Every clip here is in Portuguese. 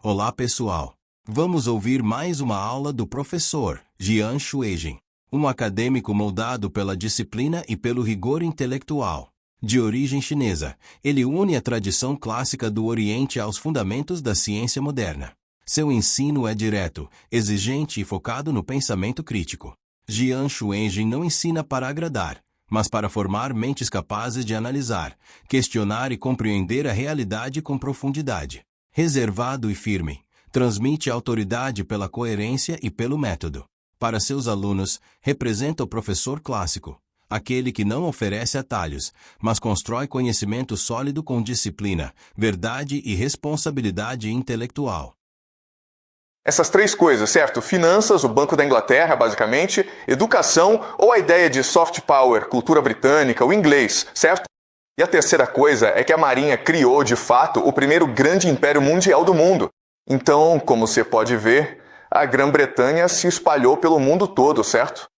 Olá pessoal, vamos ouvir mais uma aula do professor Jian Shuijin, um acadêmico moldado pela disciplina e pelo rigor intelectual. De origem chinesa, ele une a tradição clássica do Oriente aos fundamentos da ciência moderna. Seu ensino é direto, exigente e focado no pensamento crítico. Jian Shuijin não ensina para agradar, mas para formar mentes capazes de analisar, questionar e compreender a realidade com profundidade. Reservado e firme, transmite autoridade pela coerência e pelo método. Para seus alunos, representa o professor clássico, aquele que não oferece atalhos, mas constrói conhecimento sólido com disciplina, verdade e responsabilidade intelectual. Essas três coisas, certo? Finanças, o Banco da Inglaterra, basicamente, educação ou a ideia de soft power, cultura britânica, o inglês, certo? E a terceira coisa é que a Marinha criou, de fato, o primeiro grande império mundial do mundo. Então, como você pode ver, a Grã-Bretanha se espalhou pelo mundo todo, certo?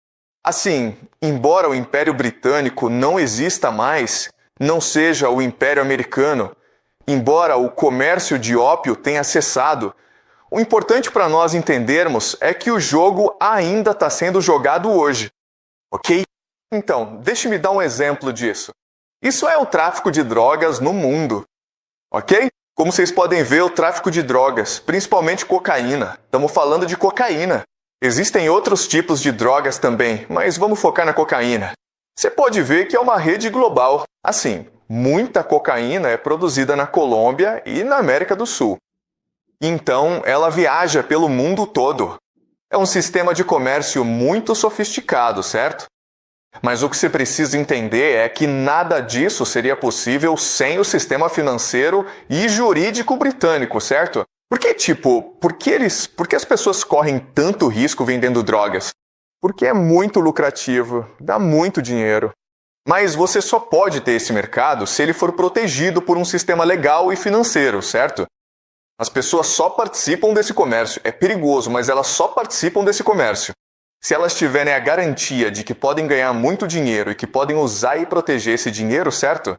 Assim, embora o Império Britânico não exista mais, não seja o Império Americano, embora o comércio de ópio tenha cessado, o importante para nós entendermos é que o jogo ainda está sendo jogado hoje, ok? Então, deixe-me dar um exemplo disso. Isso é o tráfico de drogas no mundo, ok? Como vocês podem ver, o tráfico de drogas, principalmente cocaína. Estamos falando de cocaína. Existem outros tipos de drogas também, mas vamos focar na cocaína. Você pode ver que é uma rede global. Assim, muita cocaína é produzida na Colômbia e na América do Sul. Então, ela viaja pelo mundo todo. É um sistema de comércio muito sofisticado, certo? Mas o que você precisa entender é que nada disso seria possível sem o sistema financeiro e jurídico britânico, certo? Por que as pessoas correm tanto risco vendendo drogas? Porque é muito lucrativo, dá muito dinheiro. Mas você só pode ter esse mercado se ele for protegido por um sistema legal e financeiro, certo? As pessoas só participam desse comércio. É perigoso, mas elas só participam desse comércio se elas tiverem a garantia de que podem ganhar muito dinheiro e que podem usar e proteger esse dinheiro, certo?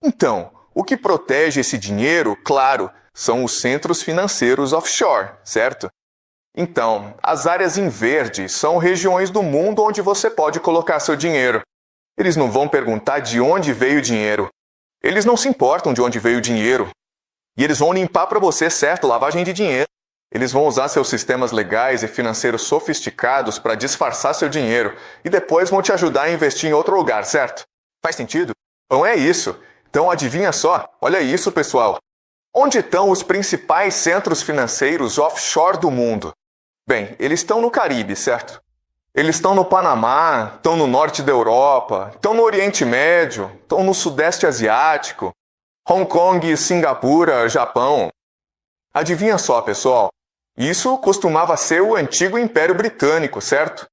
Então, o que protege esse dinheiro, claro, são os centros financeiros offshore, certo? Então, as áreas em verde são regiões do mundo onde você pode colocar seu dinheiro. Eles não vão perguntar de onde veio o dinheiro. Eles não se importam de onde veio o dinheiro. E eles vão limpar para você, certo? Lavagem de dinheiro. Eles vão usar seus sistemas legais e financeiros sofisticados para disfarçar seu dinheiro e depois vão te ajudar a investir em outro lugar, certo? Faz sentido? Então é isso. Então adivinha só? Olha isso, pessoal. Onde estão os principais centros financeiros offshore do mundo? Bem, eles estão no Caribe, certo? Eles estão no Panamá, estão no norte da Europa, estão no Oriente Médio, estão no Sudeste Asiático, Hong Kong, Singapura, Japão. Adivinha só, pessoal? Isso costumava ser o antigo Império Britânico, certo?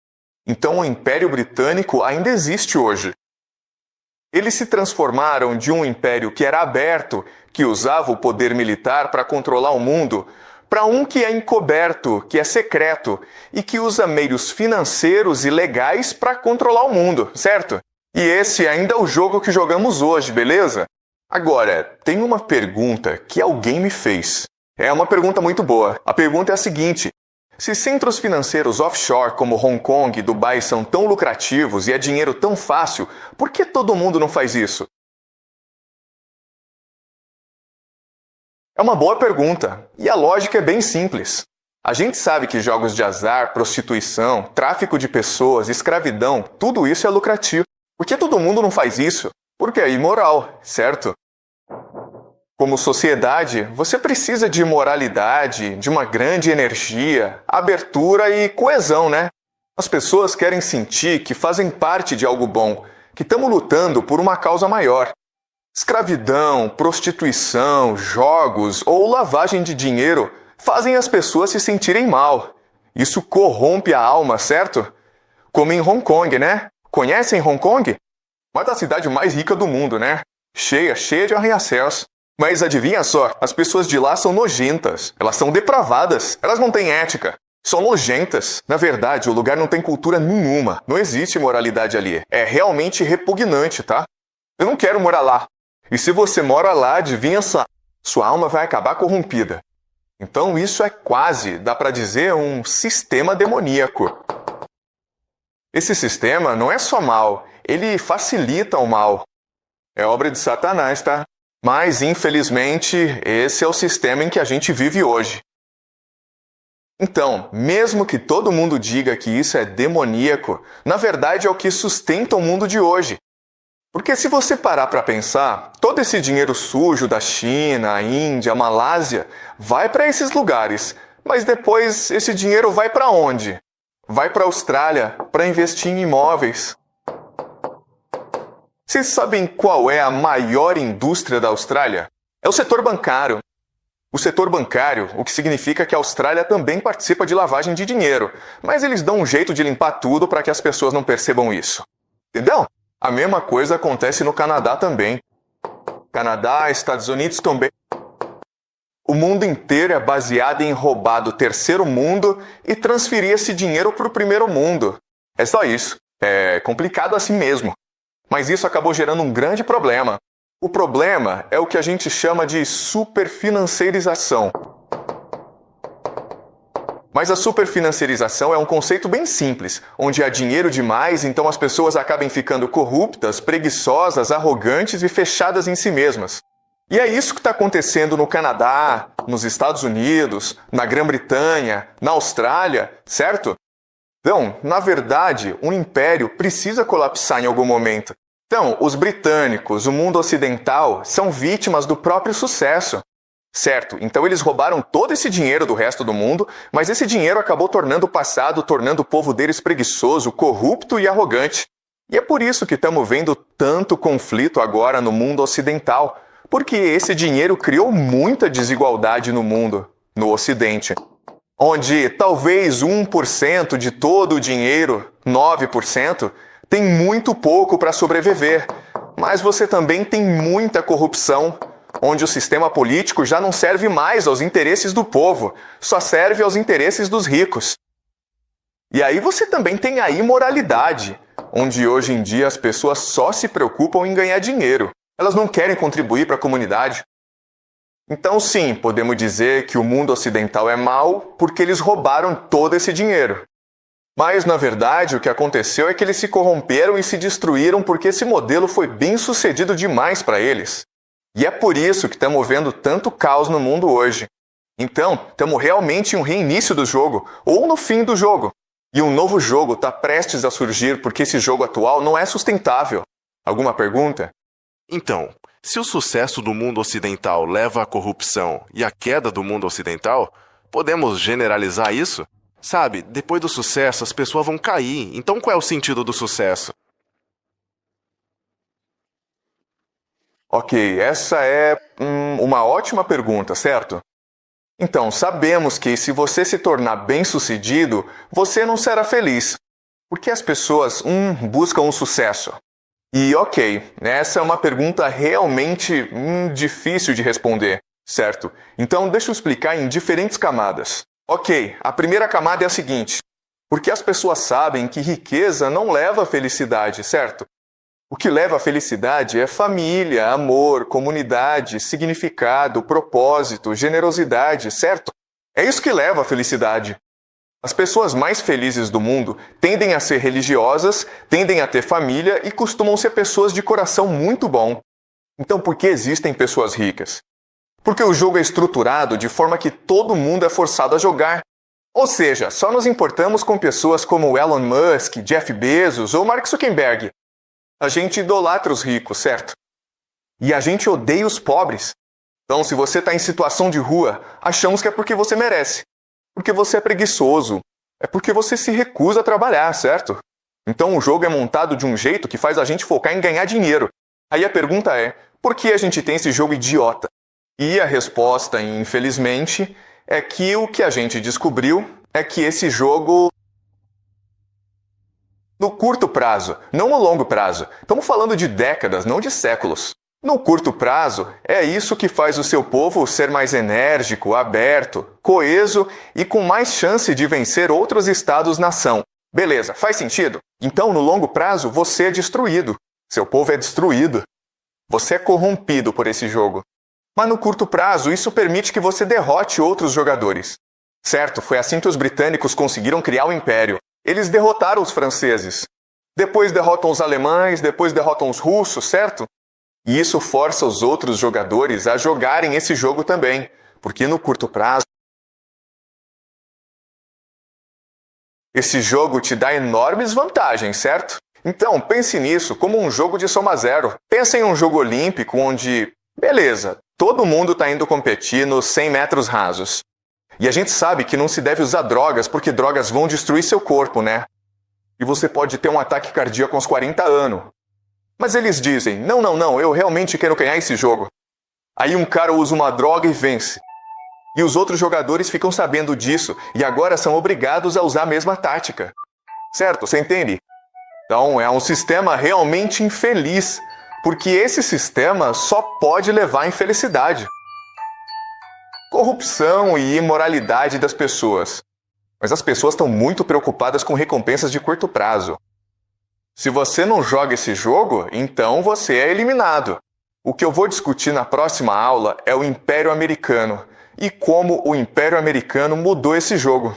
Então o Império Britânico ainda existe hoje. Eles se transformaram de um império que era aberto, que usava o poder militar para controlar o mundo, para um que é encoberto, que é secreto e que usa meios financeiros e legais para controlar o mundo, certo? E esse ainda é o jogo que jogamos hoje, beleza? Agora, tem uma pergunta que alguém me fez. É uma pergunta muito boa. A pergunta é a seguinte: se centros financeiros offshore como Hong Kong e Dubai são tão lucrativos e é dinheiro tão fácil, por que todo mundo não faz isso? É uma boa pergunta, e a lógica é bem simples. A gente sabe que jogos de azar, prostituição, tráfico de pessoas, escravidão, tudo isso é lucrativo. Por que todo mundo não faz isso? Porque é imoral, certo? Como sociedade, você precisa de moralidade, de uma grande energia, abertura e coesão, né? As pessoas querem sentir que fazem parte de algo bom, que estamos lutando por uma causa maior. Escravidão, prostituição, jogos ou lavagem de dinheiro fazem as pessoas se sentirem mal. Isso corrompe a alma, certo? Como em Hong Kong, né? Conhecem Hong Kong? Uma da cidade mais rica do mundo, né? Cheia de arranha-céus. Mas adivinha só, as pessoas de lá são nojentas, elas são depravadas, elas não têm ética, são nojentas. Na verdade, o lugar não tem cultura nenhuma, não existe moralidade ali. É realmente repugnante, tá? Eu não quero morar lá. E se você mora lá, adivinha só, sua alma vai acabar corrompida. Então isso é quase, dá para dizer, um sistema demoníaco. Esse sistema não é só mal, ele facilita o mal. É obra de Satanás, tá? Mas, infelizmente, esse é o sistema em que a gente vive hoje. Então, mesmo que todo mundo diga que isso é demoníaco, na verdade é o que sustenta o mundo de hoje. Porque se você parar para pensar, todo esse dinheiro sujo da China, a Índia, a Malásia, vai para esses lugares. Mas depois esse dinheiro vai para onde? Vai para a Austrália para investir em imóveis. Vocês sabem qual é a maior indústria da Austrália? É o setor bancário. O setor bancário, o que significa que a Austrália também participa de lavagem de dinheiro, mas eles dão um jeito de limpar tudo para que as pessoas não percebam isso. Entendeu? A mesma coisa acontece no Canadá também. Canadá, Estados Unidos também. O mundo inteiro é baseado em roubar do terceiro mundo e transferir esse dinheiro para o primeiro mundo. É só isso. É complicado assim mesmo. Mas isso acabou gerando um grande problema. O problema é o que a gente chama de superfinanciarização. Mas a superfinanciarização é um conceito bem simples, onde há dinheiro demais, então as pessoas acabam ficando corruptas, preguiçosas, arrogantes e fechadas em si mesmas. E é isso que está acontecendo no Canadá, nos Estados Unidos, na Grã-Bretanha, na Austrália, certo? Então, na verdade, um império precisa colapsar em algum momento. Então, os britânicos, o mundo ocidental, são vítimas do próprio sucesso. Certo, então eles roubaram todo esse dinheiro do resto do mundo, mas esse dinheiro acabou tornando o passado, tornando o povo deles preguiçoso, corrupto e arrogante. E é por isso que estamos vendo tanto conflito agora no mundo ocidental, porque esse dinheiro criou muita desigualdade no mundo, no Ocidente, onde talvez 1% de todo o dinheiro, 9%, tem muito pouco para sobreviver, mas você também tem muita corrupção, onde o sistema político já não serve mais aos interesses do povo, só serve aos interesses dos ricos. E aí você também tem a imoralidade, onde hoje em dia as pessoas só se preocupam em ganhar dinheiro. Elas não querem contribuir para a comunidade. Então sim, podemos dizer que o mundo ocidental é mau porque eles roubaram todo esse dinheiro. Mas, na verdade, o que aconteceu é que eles se corromperam e se destruíram porque esse modelo foi bem sucedido demais para eles. E é por isso que estamos vendo tanto caos no mundo hoje. Então, estamos realmente em um reinício do jogo, ou no fim do jogo. E um novo jogo está prestes a surgir porque esse jogo atual não é sustentável. Alguma pergunta? Então, se o sucesso do mundo ocidental leva à corrupção e à queda do mundo ocidental, podemos generalizar isso? Sabe, depois do sucesso as pessoas vão cair, então qual é o sentido do sucesso? Ok, essa é uma ótima pergunta, certo? Então, sabemos que se você se tornar bem-sucedido, você não será feliz. Porque as pessoas, buscam um sucesso. E ok, essa é uma pergunta realmente difícil de responder, certo? Então, deixa eu explicar em diferentes camadas. Ok, a primeira camada é a seguinte. Porque as pessoas sabem que riqueza não leva à felicidade, certo? O que leva à felicidade é família, amor, comunidade, significado, propósito, generosidade, certo? É isso que leva à felicidade. As pessoas mais felizes do mundo tendem a ser religiosas, tendem a ter família e costumam ser pessoas de coração muito bom. Então, por que existem pessoas ricas? Porque o jogo é estruturado de forma que todo mundo é forçado a jogar. Ou seja, só nos importamos com pessoas como Elon Musk, Jeff Bezos ou Mark Zuckerberg. A gente idolatra os ricos, certo? E a gente odeia os pobres. Então, se você está em situação de rua, achamos que é porque você merece. Porque você é preguiçoso. É porque você se recusa a trabalhar, certo? Então o jogo é montado de um jeito que faz a gente focar em ganhar dinheiro. Aí a pergunta é, por que a gente tem esse jogo idiota? E a resposta, infelizmente, é que o que a gente descobriu é que esse jogo... No curto prazo, não no longo prazo. Estamos falando de décadas, não de séculos. No curto prazo, é isso que faz o seu povo ser mais enérgico, aberto, coeso e com mais chance de vencer outros estados-nação. Beleza, faz sentido? Então, no longo prazo, você é destruído. Seu povo é destruído. Você é corrompido por esse jogo. Mas no curto prazo, isso permite que você derrote outros jogadores. Certo, foi assim que os britânicos conseguiram criar o império. Eles derrotaram os franceses. Depois derrotam os alemães, depois derrotam os russos, certo? E isso força os outros jogadores a jogarem esse jogo também, porque no curto prazo, esse jogo te dá enormes vantagens, certo? Então, pense nisso como um jogo de soma zero. Pense em um jogo olímpico onde, beleza, todo mundo está indo competir nos 100 metros rasos. E a gente sabe que não se deve usar drogas porque drogas vão destruir seu corpo, né? E você pode ter um ataque cardíaco aos 40 anos. Mas eles dizem, não, eu realmente quero ganhar esse jogo. Aí um cara usa uma droga e vence. E os outros jogadores ficam sabendo disso e agora são obrigados a usar a mesma tática. Certo? Você entende? Então é um sistema realmente infeliz, porque esse sistema só pode levar à infelicidade. Corrupção e imoralidade das pessoas. Mas as pessoas estão muito preocupadas com recompensas de curto prazo. Se você não joga esse jogo, então você é eliminado. O que eu vou discutir na próxima aula é o Império Americano e como o Império Americano mudou esse jogo.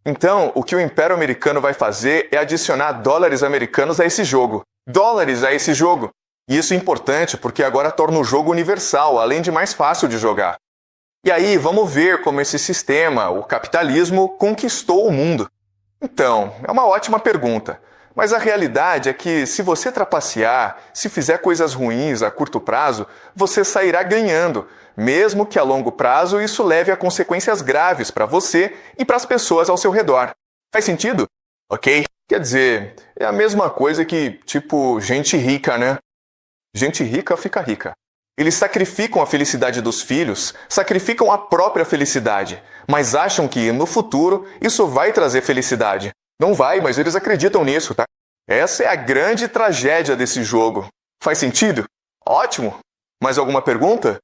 Então, o que o Império Americano vai fazer é adicionar dólares americanos a esse jogo. Dólares a esse jogo. E isso é importante porque agora torna o jogo universal, além de mais fácil de jogar. E aí, vamos ver como esse sistema, o capitalismo, conquistou o mundo. Então, é uma ótima pergunta. Mas a realidade é que se você trapacear, se fizer coisas ruins a curto prazo, você sairá ganhando, mesmo que a longo prazo isso leve a consequências graves para você e para as pessoas ao seu redor. Faz sentido? Ok? Quer dizer, é a mesma coisa que, tipo, gente rica, né? Gente rica fica rica. Eles sacrificam a felicidade dos filhos, sacrificam a própria felicidade, mas acham que, no futuro, isso vai trazer felicidade. Não vai, mas eles acreditam nisso, tá? Essa é a grande tragédia desse jogo. Faz sentido? Ótimo! Mais alguma pergunta?